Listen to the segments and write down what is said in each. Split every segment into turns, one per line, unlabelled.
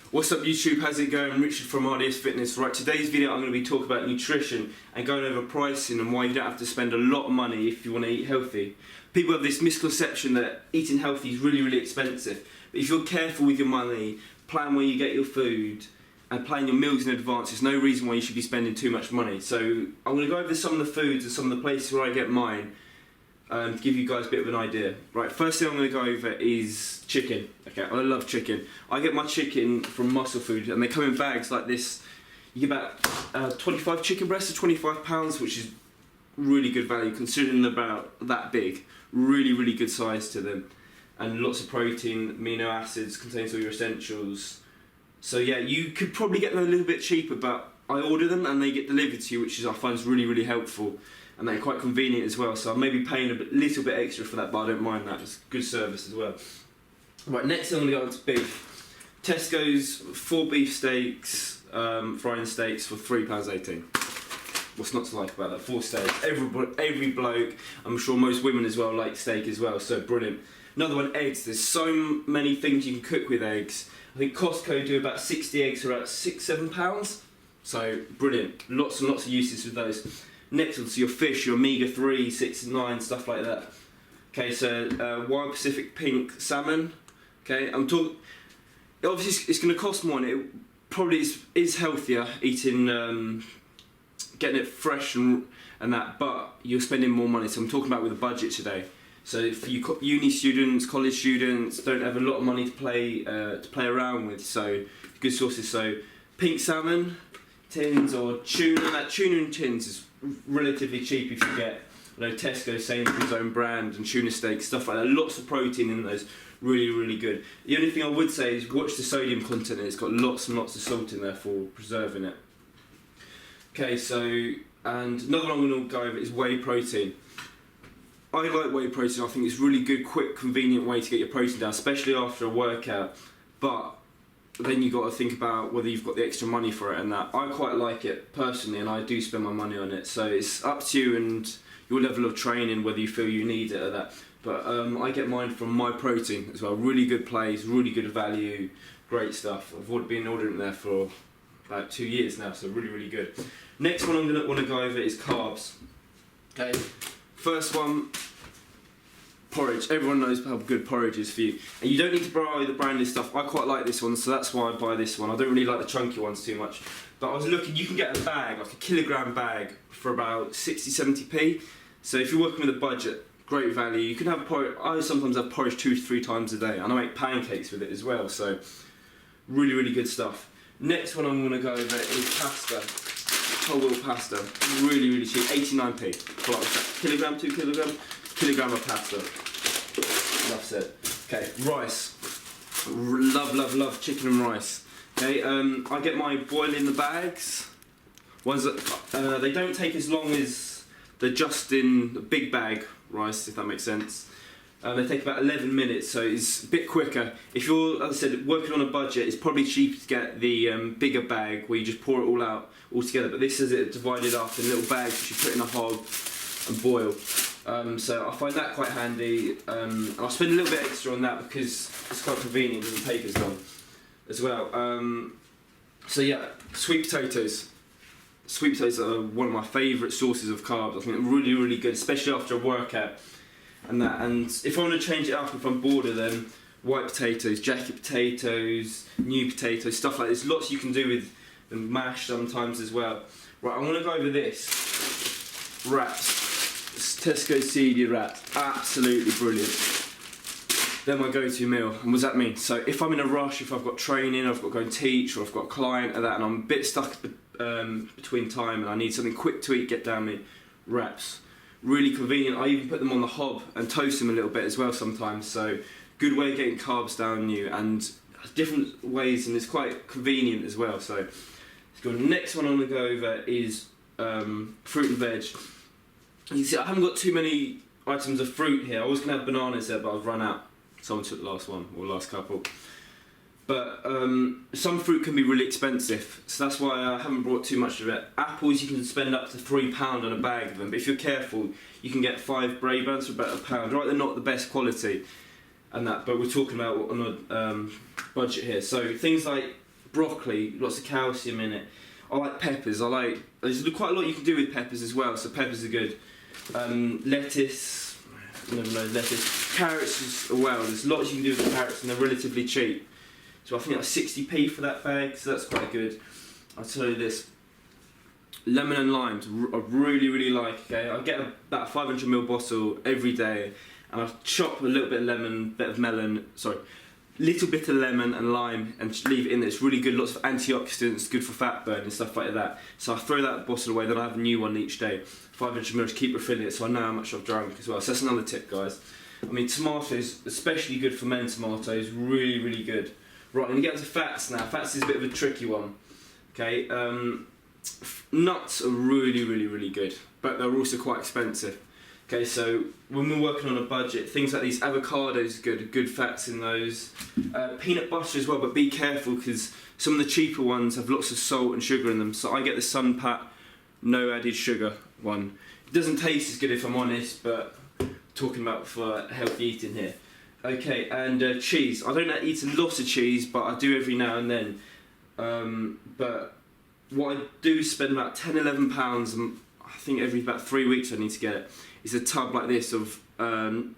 What's up YouTube, how's it going? Richard from RDS Fitness. Right, today's video I'm going to be talking about nutrition and going over pricing and why you don't have to spend a lot of money if you want to eat healthy. People have this misconception that eating healthy is really expensive. But if you're careful with your money, plan where you get your food and plan your meals in advance, there's no reason why you should be spending too much money. So I'm going to go over some of the foods and some of the places where I get mine to give you guys a bit of an idea. Right, first thing I'm going to go over is chicken. Okay, I love chicken. I get my chicken from Muscle Food and they come in bags like this. You get about 25 chicken breasts for £25, which is really good value considering they're about that big. Really good size to them. And lots of protein, amino acids, contains all your essentials. So yeah, you could probably get them a little bit cheaper, but I order them and they get delivered to you, which is I find is really helpful. And they're quite convenient as well, so I may be paying a little bit extra for that, but I don't mind that. It's good service as well. Right, next I'm going to go on to beef. Tesco's 4 beef steaks, frying steaks for £3.18. What's not to like about that? 4 steaks. Every bloke, I'm sure most women as well, like steak as well, so brilliant. Another one, eggs. There's so many things you can cook with eggs. I think Costco do about 60 eggs for about £6–7. So brilliant. Lots and lots of uses with those. Next onto your fish, your omega-3, 6 and 9, stuff like that. Okay, so Wild Pacific Pink salmon. Okay, I'm talking. Obviously, it's going to cost more, and it probably is healthier eating, getting it fresh and that. But you're spending more money. So I'm talking about with a budget today. So for you uni students, college students, don't have a lot of money to play around with. So good sources. So pink salmon tins or tuna. That tuna in tins is relatively cheap if you get, Tesco, Sainsbury's own brand and tuna steaks, stuff like that. Lots of protein in those, really good. The only thing I would say is watch the sodium content. It's got lots and lots of salt in there for preserving it. Okay, so and another one I'm going to go over is whey protein. I like whey protein. I think it's really good, quick, convenient way to get your protein down, especially after a workout. But then you've got to think about whether you've got the extra money for it and that. I quite like it personally and I do spend my money on it, so it's up to you and your level of training whether you feel you need it or that. But I get mine from My Protein as well. Really good place, really good value, great stuff. I've been ordering there for about 2 years now, so really good. Next one I'm going to want to go over is carbs. Okay, first one, porridge. Everyone knows how good porridge is for you, and you don't need to buy the branded stuff. I quite like this one, so that's why I buy this one. I don't really like the chunky ones too much, but I was looking, you can get a bag, like a kilogram bag, for about 60–70p. So if you're working with a budget, great value. You can have porridge. I sometimes have porridge 2 to 3 times a day, and I make pancakes with it as well, so really good stuff. Next one I'm going to go over is pasta, whole wheat pasta, really cheap, 89p for like kilogram, 2 kilograms, kilogram of pasta. Enough said. Okay, rice. Love chicken and rice. Okay, I get my boil in the bags. Ones that they don't take as long as the just in the big bag rice, if that makes sense. They take about 11 minutes, so it's a bit quicker. If you're, as I said, working on a budget, it's probably cheaper to get the bigger bag where you just pour it all together. But this is it divided up in little bags which you put in a hob and boil. So I find that quite handy, and I'll spend a little bit extra on that because it's quite convenient and the paper's gone as well. So yeah, sweet potatoes. Sweet potatoes are one of my favourite sources of carbs. I think they're really good, especially after a workout and that. And if I want to change it up, if I'm bored of them, white potatoes, jacket potatoes, new potatoes, stuff like this. Lots you can do with them, mashed sometimes as well. Right, I want to go over this. Wraps. Tesco seeded wraps, absolutely brilliant. They're my go-to meal. And what does that mean? So if I'm in a rush, if I've got training, I've got to go and teach, or I've got a client or that, and I'm a bit stuck between time and I need something quick to eat, get down me, wraps. Really convenient. I even put them on the hob and toast them a little bit as well sometimes. So good way of getting carbs down you, and different ways, and it's quite convenient as well. So let's go. The next one I'm going to go over is fruit and veg. You see, I haven't got too many items of fruit here. I was going to have bananas there, but I've run out. Someone took the last one, or last couple. But some fruit can be really expensive, so that's why I haven't brought too much of it. Apples, you can spend up to £3 on a bag of them, but if you're careful, you can get 5 Braeburn's for about £1. Right, they're not the best quality, and that, but we're talking about on a budget here. So things like broccoli, lots of calcium in it. I like peppers. There's quite a lot you can do with peppers as well, so peppers are good. Lettuce, never know lettuce. Carrots as well. There's lots you can do with carrots, and they're relatively cheap. So I think that's 60p for that bag, so that's quite good. I'll tell you this. Lemon and limes, I really like. Okay, I get about a 500ml bottle every day, and I chop a little bit of lemon, little bit of lemon and lime, and leave it in there. It's really good. Lots of antioxidants, good for fat burn and stuff like that. So I throw that bottle away, then I have a new one each day. 500ml, keep refilling it, so I know how much I've drunk as well. So that's another tip, guys. I mean, tomatoes, especially good fermented tomatoes, really good. Right, and we get into fats now. Fats is a bit of a tricky one. Okay. Nuts are really good, but they're also quite expensive. Okay, so when we're working on a budget, things like these avocados are good fats in those. Peanut butter as well, but be careful because some of the cheaper ones have lots of salt and sugar in them. So I get the Sunpat no added sugar one. It doesn't taste as good if I'm honest, but talking about for healthy eating here. Okay, and cheese. I don't eat a lot of cheese, but I do every now and then. But what I do spend about £10–11, and I think every about 3 weeks I need to get it, is a tub like this of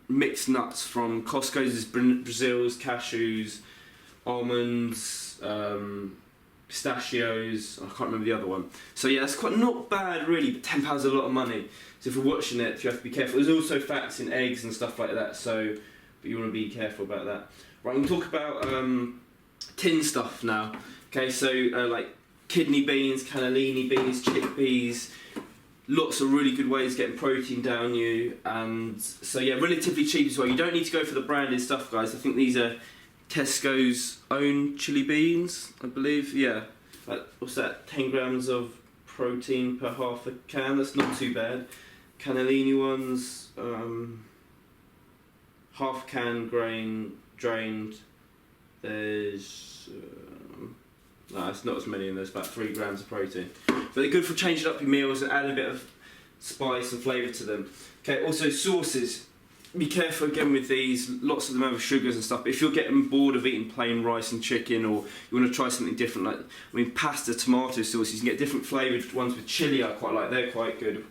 mixed nuts from Costco's, Brazil's, cashews, almonds, pistachios, I can't remember the other one. So yeah, that's quite not bad really, but £10 is a lot of money. So if you're watching it, you have to be careful. There's also fats in eggs and stuff like that, so but you want to be careful about that. Right, I'm going to talk about tin stuff now. Okay, so like kidney beans, cannellini beans, chickpeas, lots of really good ways of getting protein down you, and so yeah, relatively cheap as well. You don't need to go for the branded stuff, guys. I think these are Tesco's own chili beans, I believe. Yeah, like, what's that? 10 grams of protein per half a can. That's not too bad. Cannellini ones, half can drained. There's no, it's not as many, and there's about 3 grams of protein. But they're good for changing up your meals and adding a bit of spice and flavour to them. Okay, also sauces. Be careful again with these. Lots of them have sugars and stuff. But if you're getting bored of eating plain rice and chicken, or you want to try something different, like pasta, tomato sauces, you can get different flavoured ones with chilli. I quite like. They're quite good.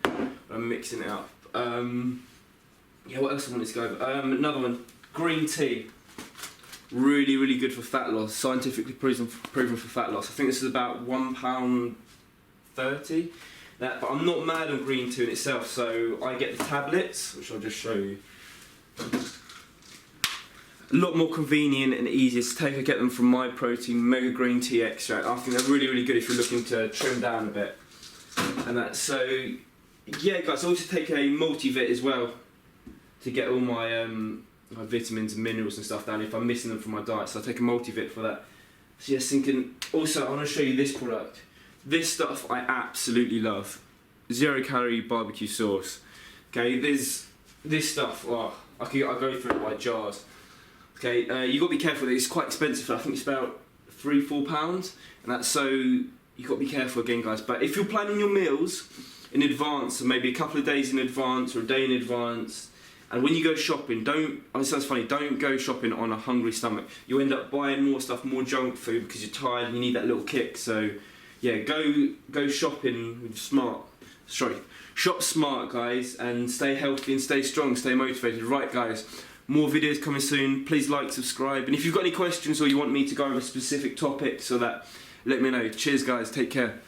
I'm mixing it up. Yeah, what else I wanted to go over? Another one, green tea. Really good for fat loss, scientifically proven for fat loss. I think this is about £1.30. But I'm not mad on green tea in itself, so I get the tablets, which I'll just show you. A lot more convenient and easier to take. I get them from My Protein Mega Green Tea Extract. I think they're really good if you're looking to trim down a bit. And that, so yeah, guys. I also take a multivit as well to get all my vitamins and minerals and stuff down if I'm missing them from my diet, so I take a multivit for that. So yes, thinking, also I want to show you this product. This stuff I absolutely love. 0 calorie barbecue sauce. Okay, there's this stuff, oh, I go through it by jars. Okay, you got to be careful with it. It's quite expensive. I think it's about £3–4, and that's, so you got to be careful again, guys. But if you're planning your meals in advance, or maybe a couple of days in advance or a day in advance, and when you go shopping, don't go shopping on a hungry stomach. You end up buying more stuff, more junk food, because you're tired and you need that little kick. So yeah, go shopping with shop smart, guys, and stay healthy and stay strong, stay motivated. Right, guys, more videos coming soon. Please like, subscribe, and if you've got any questions or you want me to go over specific topics or that, let me know. Cheers, guys, take care.